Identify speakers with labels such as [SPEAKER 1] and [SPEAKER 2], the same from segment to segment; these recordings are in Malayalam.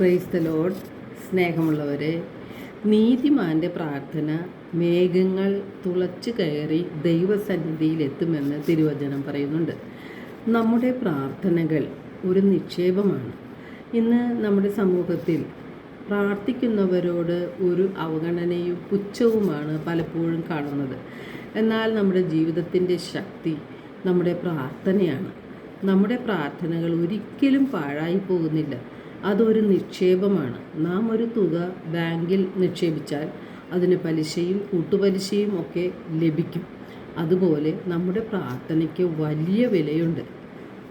[SPEAKER 1] Praise the Lord. സ്നേഹമുള്ളവരെ, നീതിമാൻ്റെ പ്രാർത്ഥന മേഘങ്ങൾ തുളച്ചു കയറി ദൈവസന്നിധിയിലെത്തുമെന്ന് തിരുവചനം പറയുന്നുണ്ട്. നമ്മുടെ പ്രാർത്ഥനകൾ ഒരു നിക്ഷേപമാണ്. ഇന്ന് നമ്മുടെ സമൂഹത്തിൽ പ്രാർത്ഥിക്കുന്നവരോട് ഒരു അവഗണനയും പുച്ഛവുമാണ് പലപ്പോഴും കാണുന്നത്. എന്നാൽ നമ്മുടെ ജീവിതത്തിൻ്റെ ശക്തി നമ്മുടെ പ്രാർത്ഥനയാണ്. നമ്മുടെ പ്രാർത്ഥനകൾ ഒരിക്കലും പാഴായി പോകുന്നില്ല. അതൊരു നിക്ഷേപമാണ്. നാം ഒരു തുക ബാങ്കിൽ നിക്ഷേപിച്ചാൽ അതിന് പലിശയും കൂട്ടുപലിശയും ഒക്കെ ലഭിക്കും. അതുപോലെ നമ്മുടെ പ്രാർത്ഥനയ്ക്ക് വലിയ വിലയുണ്ട്.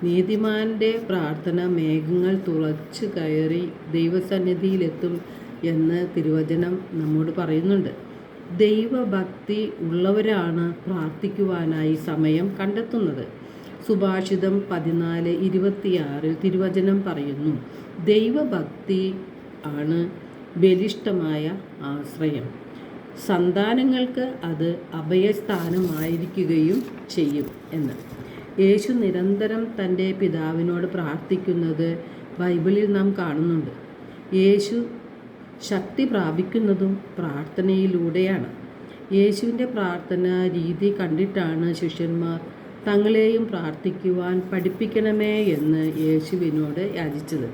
[SPEAKER 1] നീതിമാൻ്റെ പ്രാർത്ഥന മേഘങ്ങൾ തുളച്ചു കയറി ദൈവസന്നിധിയിലെത്തും എന്ന് തിരുവചനം നമ്മോട് പറയുന്നുണ്ട്. ദൈവഭക്തി ഉള്ളവരാണ് പ്രാർത്ഥിക്കുവാനായി സമയം കണ്ടെത്തുന്നത്. സുഭാഷിതം 14:26 തിരുവചനം പറയുന്നു, ദൈവഭക്തി ആണ് ബലിഷ്ഠമായ ആശ്രയം. സന്താനങ്ങൾക്ക് അത് അഭയസ്ഥാനമായിരിക്കുകയും ചെയ്യും എന്ന്. യേശു നിരന്തരം തൻ്റെ പിതാവിനോട് പ്രാർത്ഥിക്കുന്നത് ബൈബിളിൽ നാം കാണുന്നുണ്ട്. യേശു ശക്തി പ്രാപിക്കുന്നതും പ്രാർത്ഥനയിലൂടെയാണ്. യേശുവിൻ്റെ പ്രാർത്ഥന രീതി കണ്ടിട്ടാണ് ശിഷ്യന്മാർ തങ്ങളെയും പ്രാർത്ഥിക്കുവാൻ പഠിപ്പിക്കണമേ എന്ന് യേശുവിനോട് യാചിച്ചത്.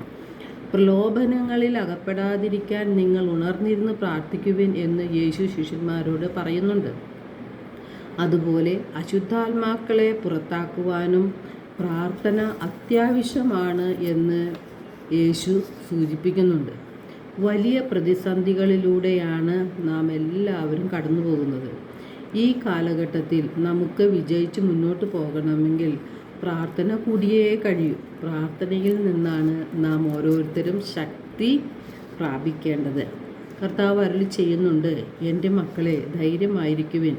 [SPEAKER 1] പ്രലോഭനങ്ങളിൽ അകപ്പെടാതിരിക്കാൻ നിങ്ങൾ ഉണർന്നിരുന്ന് പ്രാർത്ഥിക്കുവിൻ എന്ന് യേശു ശിഷ്യന്മാരോട് പറയുന്നുണ്ട്. അതുപോലെ അശുദ്ധാത്മാക്കളെ പുറത്താക്കുവാനും പ്രാർത്ഥന അത്യാവശ്യമാണ് എന്ന് യേശു സൂചിപ്പിക്കുന്നുണ്ട്. വലിയ പ്രതിസന്ധികളിലൂടെയാണ് നാം എല്ലാവരും കടന്നു പോകുന്നത്. ഈ കാലഘട്ടത്തിൽ നമുക്ക് വിജയിച്ച് മുന്നോട്ട് പോകണമെങ്കിൽ പ്രാർത്ഥന കൂടിയേ കഴിയൂ. പ്രാർത്ഥനയിൽ നിന്നാണ് നാം ഓരോരുത്തരും ശക്തി പ്രാപിക്കേണ്ടത്. കർത്താവ് അരുളി ചെയ്യുന്നുണ്ട്, എൻ്റെ മക്കളെ, ധൈര്യമായിരിക്കുവിൻ,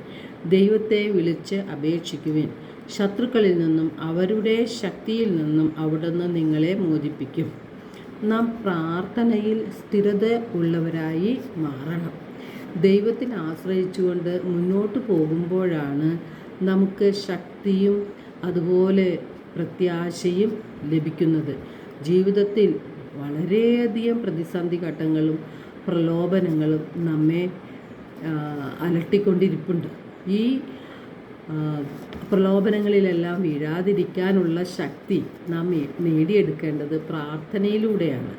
[SPEAKER 1] ദൈവത്തെ വിളിച്ച് അപേക്ഷിക്കുവിൻ. ശത്രുക്കളിൽ നിന്നും അവരുടെ ശക്തിയിൽ നിന്നും അവിടുന്ന് നിങ്ങളെ മോചിപ്പിക്കും. നാം പ്രാർത്ഥനയിൽ സ്ഥിരത ഉള്ളവരായി മാറണം. ദൈവത്തിൽ ആശ്രയിച്ചുകൊണ്ട് മുന്നോട്ട് പോകുമ്പോഴാണ് നമുക്ക് ശക്തിയും അതുപോലെ പ്രത്യാശയും ലഭിക്കുന്നത്. ജീവിതത്തിൽ വളരെയധികം പ്രതിസന്ധി ഘട്ടങ്ങളും പ്രലോഭനങ്ങളും നമ്മെ അലട്ടിക്കൊണ്ടിരിപ്പുണ്ട്. ഈ പ്രലോഭനങ്ങളിലെല്ലാം വീഴാതിരിക്കാനുള്ള ശക്തി നാം നേടിയെടുക്കേണ്ടത് പ്രാർത്ഥനയിലൂടെയാണ്.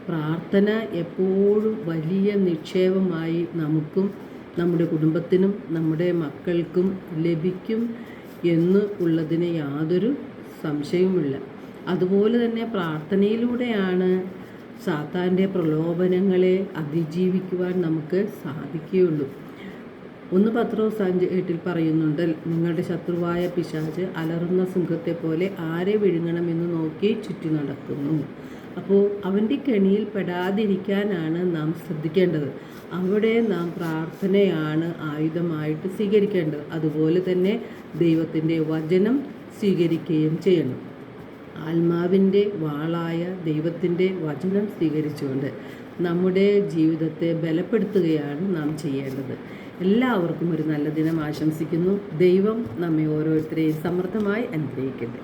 [SPEAKER 1] പ്രാർത്ഥന എപ്പോഴും വലിയ നിക്ഷേപമായി നമുക്കും നമ്മുടെ കുടുംബത്തിനും നമ്മുടെ മക്കൾക്കും ലഭിക്കും എന്ന് ഉള്ളതിന് യാതൊരു സംശയവുമില്ല. അതുപോലെ തന്നെ പ്രാർത്ഥനയിലൂടെയാണ് സാത്താൻ്റെ പ്രലോഭനങ്ങളെ അതിജീവിക്കുവാൻ നമുക്ക് സാധിക്കുകയുള്ളൂ. 1 പത്രോസ് 5:8 പറയുന്നുണ്ട്, നിങ്ങളുടെ ശത്രുവായ പിശാച് അലറുന്ന സിംഹത്തെ പോലെ ആരെ വിഴുങ്ങണമെന്ന് നോക്കി ചുറ്റി നടക്കുന്നു. അപ്പോൾ അവൻ്റെ കെണിയിൽ പെടാതിരിക്കാനാണ് നാം ശ്രദ്ധിക്കേണ്ടത്. അവിടെ നാം പ്രാർത്ഥനയാണ് ആയുധമായിട്ട് സ്വീകരിക്കേണ്ടത്. അതുപോലെ തന്നെ ദൈവത്തിൻ്റെ വചനം സ്വീകരിക്കുകയും ചെയ്യണം. ആത്മാവിൻ്റെ വാളായ ദൈവത്തിൻ്റെ വചനം സ്വീകരിച്ചുകൊണ്ട് നമ്മുടെ ജീവിതത്തെ ബലപ്പെടുത്തുകയാണ് നാം ചെയ്യേണ്ടത്. എല്ലാവർക്കും ഒരു നല്ല ദിനം ആശംസിക്കുന്നു. ദൈവം നമ്മെ ഓരോരുത്തരെയും സമൃദ്ധമായി അനുഗ്രഹിക്കട്ടെ.